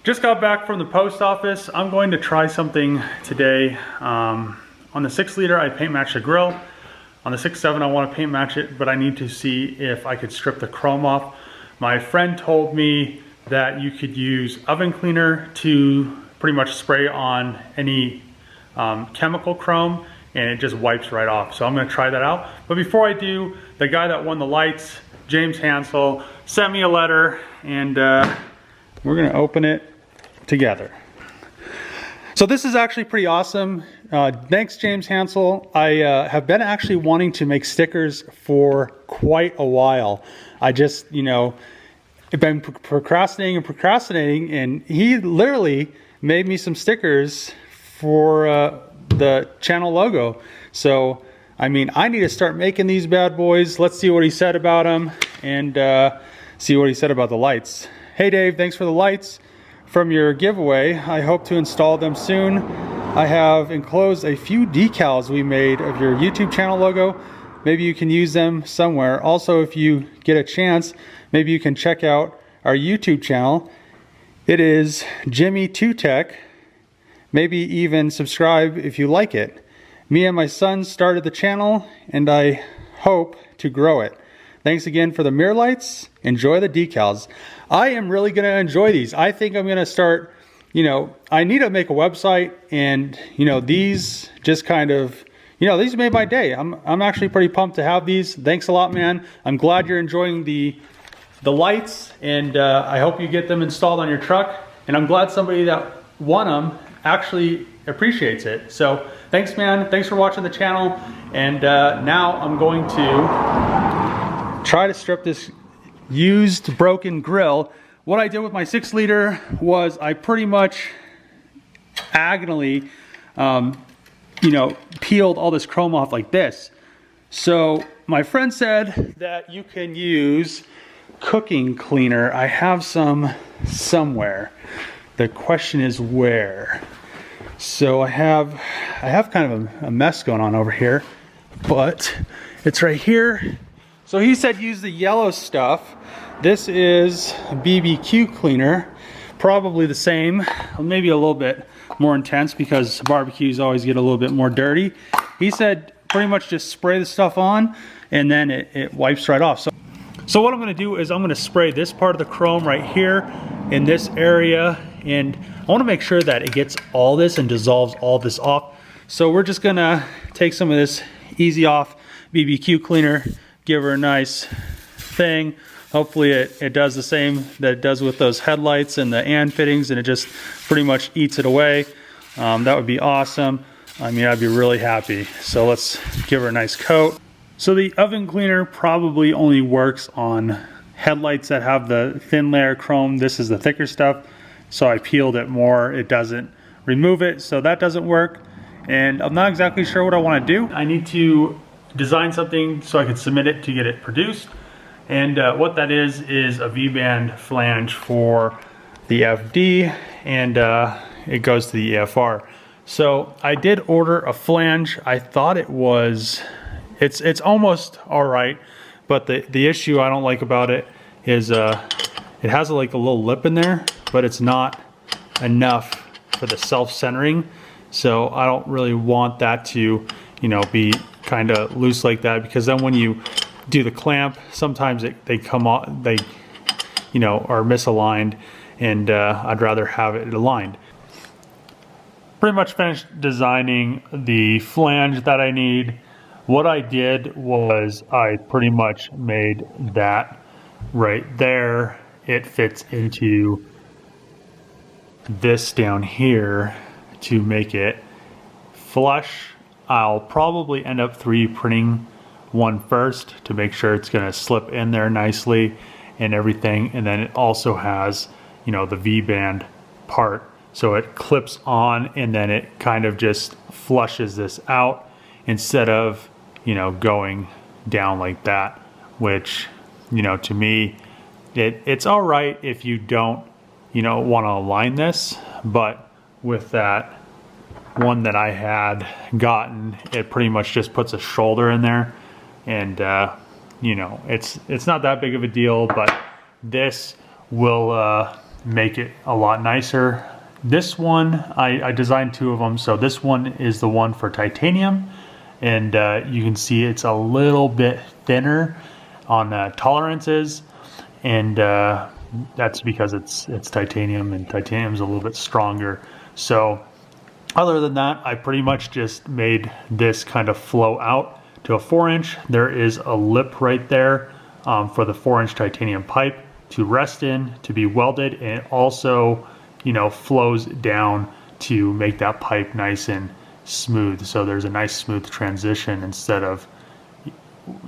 Just got back from the post office. I'm going to try something today. On the 6 liter, I paint matched the grill. On the 6.7, I want to paint match it, but I need to see if I could strip the chrome off. My friend told me that you could use oven cleaner to pretty much spray on any chemical chrome, and it just wipes right off. So I'm going to try that out. But before I do, the guy that won the lights, James Hansel, sent me a letter, and we're going to open it together. So this is actually pretty awesome. Thanks, James Hansel. I have been actually wanting to make stickers for quite a while. I just, I've been procrastinating, and he literally made me some stickers for the channel logo. So, I mean, I need to start making these bad boys. Let's see what he said about them, and see what he said about the lights. Hey Dave, thanks for the lights from your giveaway. I hope to install them soon. I have enclosed a few decals we made of your YouTube channel logo. Maybe you can use them somewhere. Also, if you get a chance, maybe you can check out our YouTube channel. It is Jimmy2Tech. Maybe even subscribe if you like it. Me and my son started the channel, and I hope to grow it. Thanks again for the mirror lights. Enjoy the decals. I am really going to enjoy these. I think I'm going to start, I need to make a website, and, these just kind of, these made my day. I'm actually pretty pumped to have these. Thanks a lot, man. I'm glad you're enjoying the lights, and I hope you get them installed on your truck. And I'm glad somebody that won them actually appreciates it. So thanks, man. Thanks for watching the channel. And now I'm going to try to strip this used broken grill. What I did with my 6 liter was I pretty much agonally peeled all this chrome off like this. So my friend said that you can use cooking cleaner. I have some somewhere. The question is where. So I have kind of a mess going on over here, but it's right here. So he said use the yellow stuff. This is BBQ cleaner, probably the same, maybe a little bit more intense because barbecues always get a little bit more dirty. He said pretty much just spray the stuff on, and then it wipes right off. So what I'm going to do is I'm going to spray this part of the chrome right here in this area, and I want to make sure that it gets all this and dissolves all this off. So we're just going to take some of this Easy Off BBQ cleaner, give her a nice thing. Hopefully it does the same that it does with those headlights and the and fittings, and it just pretty much eats it away. That would be awesome. I mean, I'd be really happy. So let's give her a nice coat. So the oven cleaner probably only works on headlights that have the thin layer chrome. This is the thicker stuff. So I peeled it more. It doesn't remove it, so that doesn't work. And I'm not exactly sure what I want to do. I need to design something so I can submit it to get it produced. And what that is a V-band flange for the FD, and it goes to the EFR. So I did order a flange. I thought it's almost all right, but the issue I don't like about it is it has like a little lip in there, but it's not enough for the self-centering. So I don't really want that to, be kind of loose like that, because then when you do the clamp, sometimes they come off, they are misaligned, and I'd rather have it aligned. Pretty much finished designing the flange that I need. What I did was I pretty much made that right there. It fits into this down here to make it flush. I'll probably end up 3D printing one first to make sure it's going to slip in there nicely and everything, and then it also has the V-band part, so it clips on, and then it kind of just flushes this out instead of going down like that, which to me it's all right if you don't want to align this, but with that one that I had gotten, it pretty much just puts a shoulder in there, and it's not that big of a deal, but this will make it a lot nicer. This one, I designed 2 of them. So this one is the one for titanium, and you can see it's a little bit thinner on tolerances, and that's because it's titanium, and titanium's a little bit stronger. So other than that, I pretty much just made this kind of flow out to a 4-inch. There is a lip right there for the 4-inch titanium pipe to rest in, to be welded, and it also, you know, flows down to make that pipe nice and smooth. So there's a nice smooth transition instead of,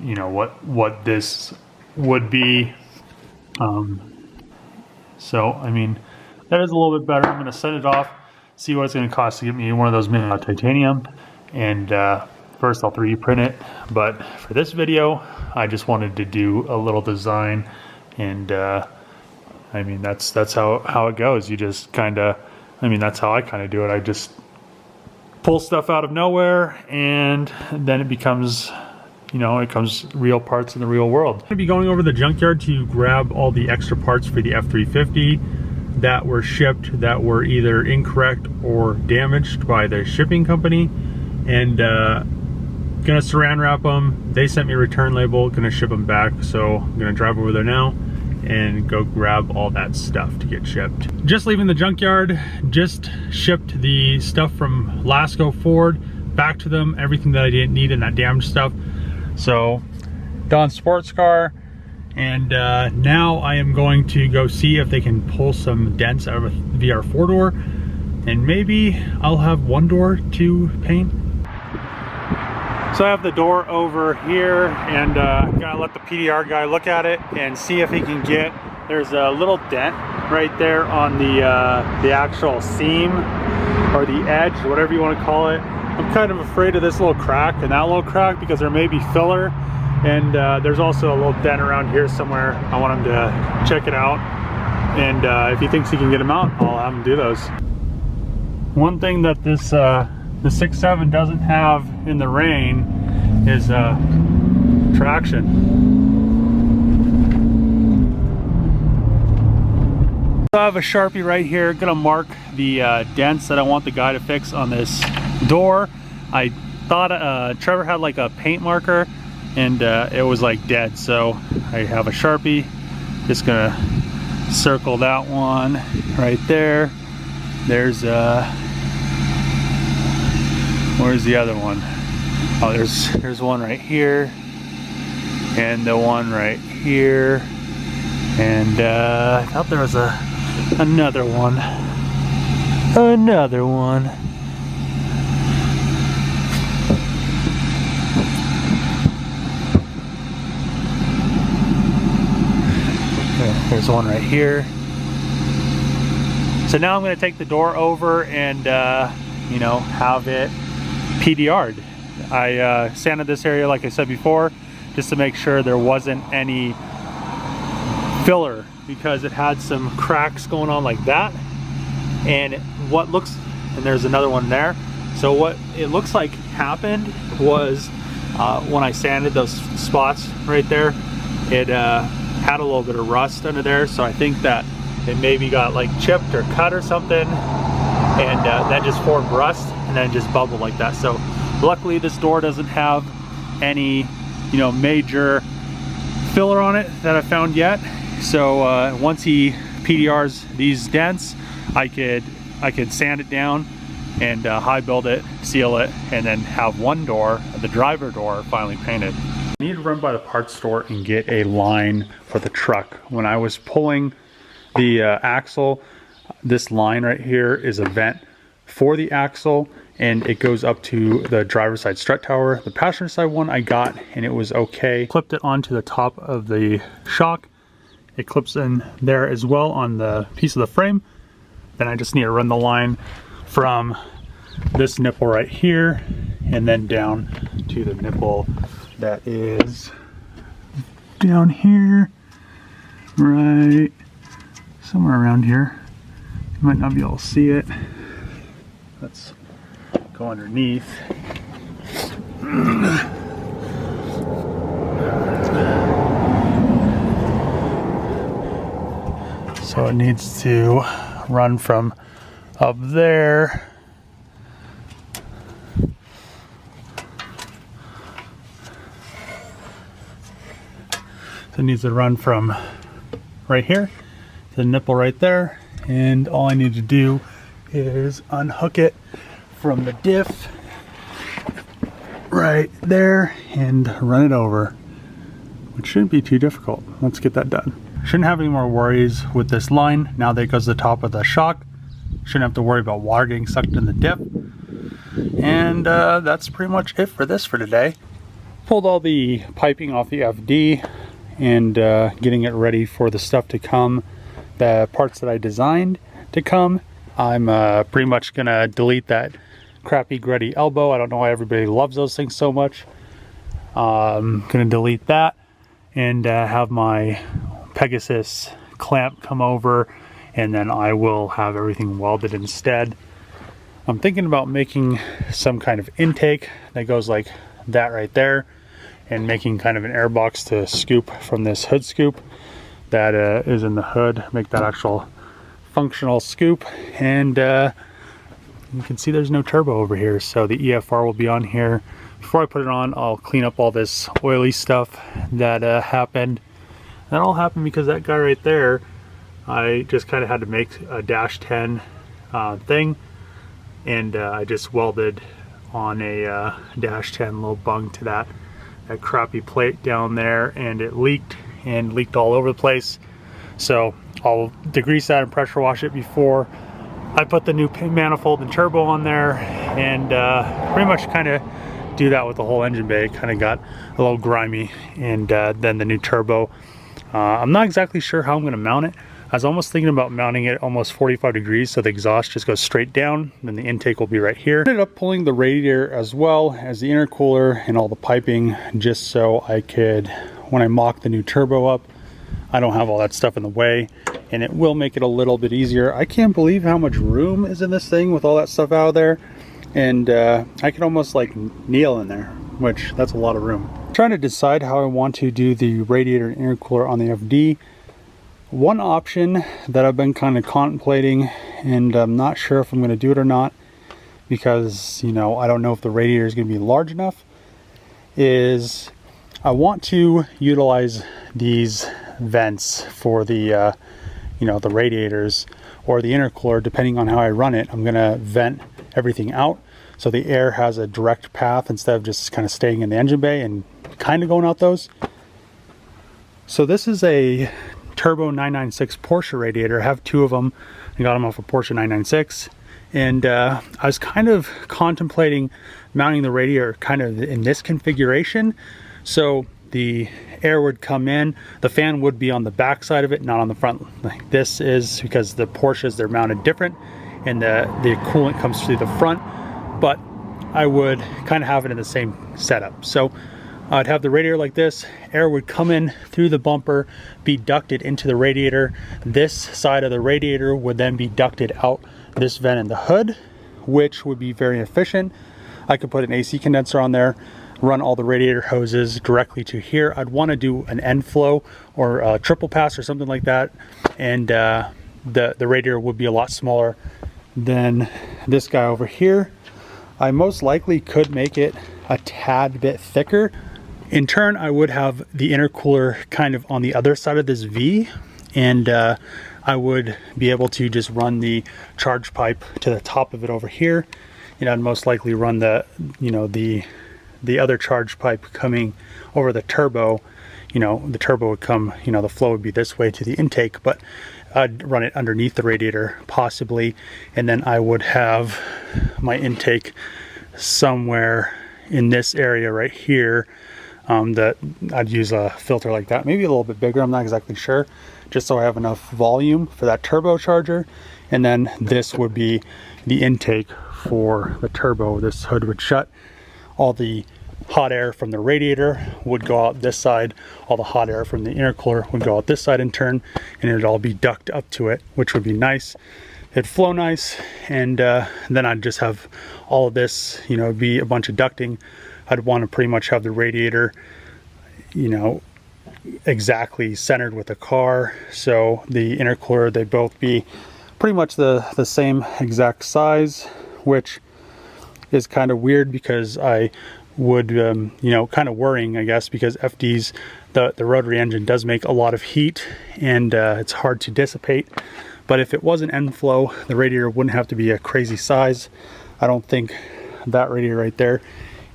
you know, what this would be. So I mean, that is a little bit better. I'm going to set it off, see what it's going to cost to get me one of those mini titanium, and first I'll 3D print it. But for this video, I just wanted to do a little design, and I mean, that's how it goes. You just kind of, I mean, that's how I kind of do it. I just pull stuff out of nowhere, and then it becomes, you know, it comes real parts in the real world. I'm going to be going over the junkyard to grab all the extra parts for the F-350 that were shipped that were either incorrect or damaged by the shipping company, and gonna saran wrap them. They sent me a return label, gonna ship them back. So I'm gonna drive over there now and go grab all that stuff to get shipped. Just leaving the junkyard, just shipped the stuff from Lasco Ford back to them, everything that I didn't need in that damaged stuff. So Don sports car, and now I am going to go see if they can pull some dents out of a VR4 door, and maybe I'll have one door to paint. So I have the door over here, and gotta let the PDR guy look at it and see if he can get, there's a little dent right there on the actual seam, or the edge, whatever you want to call it. I'm kind of afraid of this little crack and that little crack because there may be filler, and there's also a little dent around here somewhere. I want him to check it out, and if he thinks he can get them out, I'll have him do those. One thing that this the 6.7 doesn't have in the rain is traction. So I have a Sharpie right here, gonna mark the dents that I want the guy to fix on this door. I thought Trevor had like a paint marker, and it was like dead, so I have a Sharpie. Just gonna circle that one right there. There's where's the other one? Oh, there's one right here, and the one right here, and I thought there was another one. Another one. There's one right here. So now I'm going to take the door over and you know, have it PDR'd. I sanded this area, like I said before, just to make sure there wasn't any filler, because it had some cracks going on like that, and and there's another one there. So what it looks like happened was when I sanded those spots right there, it had a little bit of rust under there, so I think that it maybe got like chipped or cut or something, and that just formed rust, and then it just bubbled like that. So luckily this door doesn't have any, you know, major filler on it that I found yet. So once he PDRs these dents, I could sand it down and high build it, seal it, and then have one door, the driver door, finally painted. I need to run by the parts store and get a line for the truck. When I was pulling the axle, this line right here is a vent for the axle, and it goes up to the driver's side strut tower. The passenger side one I got, and it was okay. Clipped it onto the top of the shock. It clips in there as well on the piece of the frame. Then I just need to run the line from this nipple right here and then down to the nipple that is down here, right somewhere around here. You might not be able to see it. Let's go underneath. So it needs to run from up there so it needs to run from right here to the nipple right there, and all I need to do is unhook it from the diff right there and run it over, which shouldn't be too difficult. Let's get that done. Shouldn't have any more worries with this line now that it goes to the top of the shock. Shouldn't have to worry about water getting sucked in the diff. And that's pretty much it for this for today. Pulled all the piping off the FD and getting it ready for the stuff to come, the parts that I designed to come. I'm pretty much gonna delete that crappy Grille elbow. I don't know why everybody loves those things so much. I'm gonna delete that and have my Pegasus clamp come over, and then I will have everything welded instead. I'm thinking about making some kind of intake that goes like that right there, and making kind of an air box to scoop from this hood scoop that is in the hood, make that actual functional scoop. And you can see there's no turbo over here, so the EFR will be on here. Before I put it on, I'll clean up all this oily stuff that happened. That all happened because that guy right there, I just kind of had to make a dash 10 thing, and I just welded on a dash 10 little bung to that crappy plate down there, and it leaked all over the place. So I'll degrease that and pressure wash it before I put the new manifold and turbo on there, and pretty much kind of do that with the whole engine bay. It kind of got a little grimy, and then the new turbo. I'm not exactly sure how I'm going to mount it. I was almost thinking about mounting it almost 45 degrees so the exhaust just goes straight down, and the intake will be right here. I ended up pulling the radiator as well as the intercooler and all the piping, just so I could, when I mock the new turbo up, I don't have all that stuff in the way, and it will make it a little bit easier. I can't believe how much room is in this thing with all that stuff out there, and I can almost like kneel in there, which that's a lot of room. I'm trying to decide how I want to do the radiator and intercooler on the FD. One option that I've been kind of contemplating, and I'm not sure if I'm going to do it or not, because, you know, I don't know if the radiator is going to be large enough, is I want to utilize these vents for the you know, the radiators or the intercooler, depending on how I run it. I'm going to vent everything out so the air has a direct path instead of just kind of staying in the engine bay and kind of going out those. So this is a Turbo 996 Porsche radiator. I have two of them. I got them off a Porsche 996, and I was kind of contemplating mounting the radiator kind of in this configuration, so the air would come in, the fan would be on the back side of it, not on the front like this is, because the Porsches, they're mounted different, and the coolant comes through the front, but I would kind of have it in the same setup. So I'd have the radiator like this, air would come in through the bumper, be ducted into the radiator. This side of the radiator would then be ducted out this vent in the hood, which would be very efficient. I could put an AC condenser on there, run all the radiator hoses directly to here. I'd want to do an end flow or a triple pass or something like that, and the radiator would be a lot smaller than this guy over here. I most likely could make it a tad bit thicker. In turn, I would have the intercooler kind of on the other side of this V, and I would be able to just run the charge pipe to the top of it over here. And I'd most likely run the, you know, the other charge pipe coming over the turbo. You know, the turbo would come, you know, the flow would be this way to the intake, but I'd run it underneath the radiator possibly, and then I would have my intake somewhere in this area right here. That I'd use a filter like that, maybe a little bit bigger, I'm not exactly sure, just so I have enough volume for that turbocharger. And then this would be the intake for the turbo. This hood would shut, all the hot air from the radiator would go out this side, all the hot air from the intercooler would go out this side in turn, and it'd all be ducted up to it, which would be nice. It'd flow nice, and then I'd just have all of this, you know, be a bunch of ducting. I'd want to pretty much have the radiator, you know, exactly centered with the car. So the intercooler, they both be pretty much the same exact size, which is kind of weird because I would, you know, kind of worrying, I guess, because FD's, the rotary engine does make a lot of heat, and it's hard to dissipate. But if it was an end flow, the radiator wouldn't have to be a crazy size. I don't think that radiator right there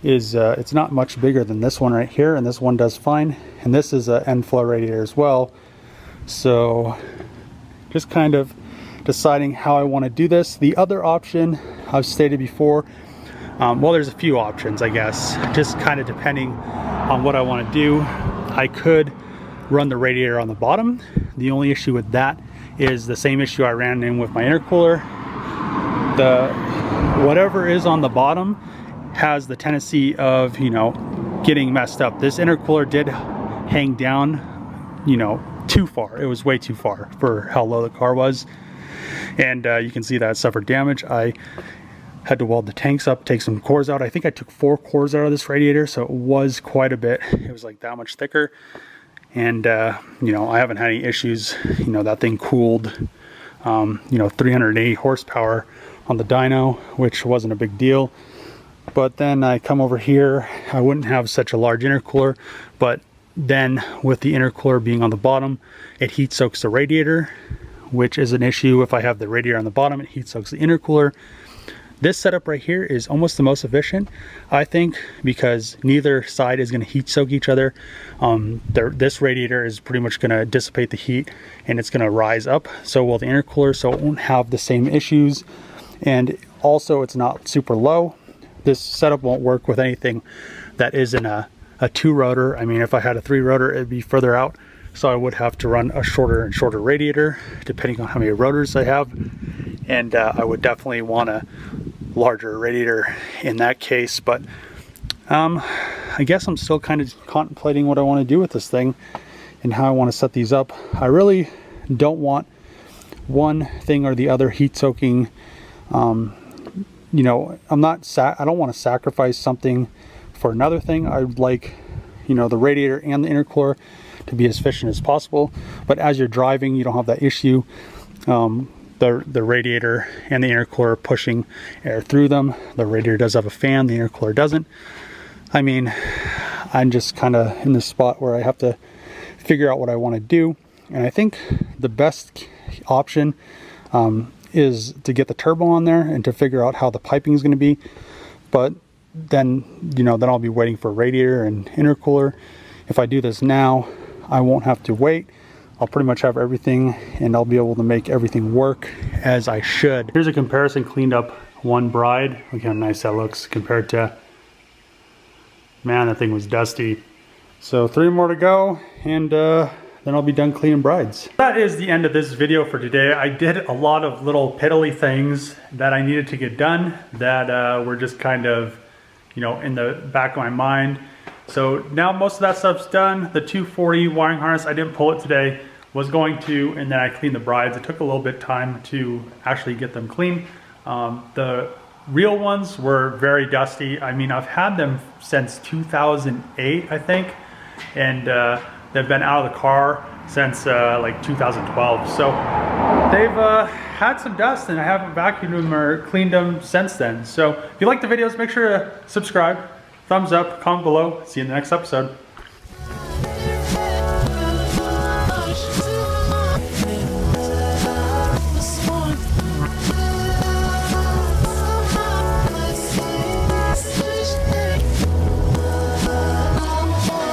is, it's not much bigger than this one right here, and this one does fine. And this is an end flow radiator as well. So just kind of deciding how I want to do this. The other option I've stated before, well, there's a few options, I guess, just kind of depending on what I want to do. I could run the radiator on the bottom. The only issue with that is the same issue I ran in with my intercooler. The whatever is on the bottom has the tendency of, you know, getting messed up. This intercooler did hang down, you know, too far. It was way too far for how low the car was. And you can see that it suffered damage. I had to weld the tanks up, take some cores out. I think I took 4 cores out of this radiator, so it was quite a bit. It was like that much thicker. And you know, I haven't had any issues. You know, that thing cooled, you know, 380 horsepower on the dyno, which wasn't a big deal. But then I come over here, I wouldn't have such a large intercooler, but then with the intercooler being on the bottom, it heat soaks the radiator, which is an issue. If I have the radiator on the bottom, it heat soaks the intercooler. This setup right here is almost the most efficient, I think, because neither side is going to heat soak each other. This radiator is pretty much going to dissipate the heat, and it's going to rise up. So will the intercooler, so it won't have the same issues. And also, it's not super low. This setup won't work with anything that isn't a 2-rotor. I mean, if I had a 3-rotor, it'd be further out. So I would have to run a shorter and shorter radiator, depending on how many rotors I have. And I would definitely want a larger radiator in that case. But I guess I'm still kind of contemplating what I want to do with this thing and how I want to set these up. I really don't want one thing or the other heat soaking. You know, I don't want to sacrifice something for another thing. I'd like, you know, the radiator and the intercooler to be as efficient as possible. But as you're driving, you don't have that issue. The radiator and the intercooler pushing air through them. The radiator does have a fan, the intercooler doesn't. I mean, I'm just kind of in this spot where I have to figure out what I want to do. And I think the best option is to get the turbo on there and to figure out how the piping is going to be. But then, you know, then I'll be waiting for radiator and intercooler. If I do this now, I won't have to wait. I'll pretty much have everything, and I'll be able to make everything work as I should. Here's a comparison cleaned up one bride. Look how nice that looks compared to, man, that thing was dusty. So 3 more to go, and then I'll be done cleaning brides. That is the end of this video for today. I did a lot of little piddly things that I needed to get done that were just kind of, you know, in the back of my mind. So now most of that stuff's done. The 240 wiring harness, I didn't pull it today, was going to, and then I cleaned the brides. It took a little bit of time to actually get them clean. The real ones were very dusty. I mean, I've had them since 2008, I think, and they've been out of the car since like 2012. So they've had some dust, and I haven't vacuumed them or cleaned them since then. So if you like the videos, make sure to subscribe. Thumbs up, comment below. See you in the next episode.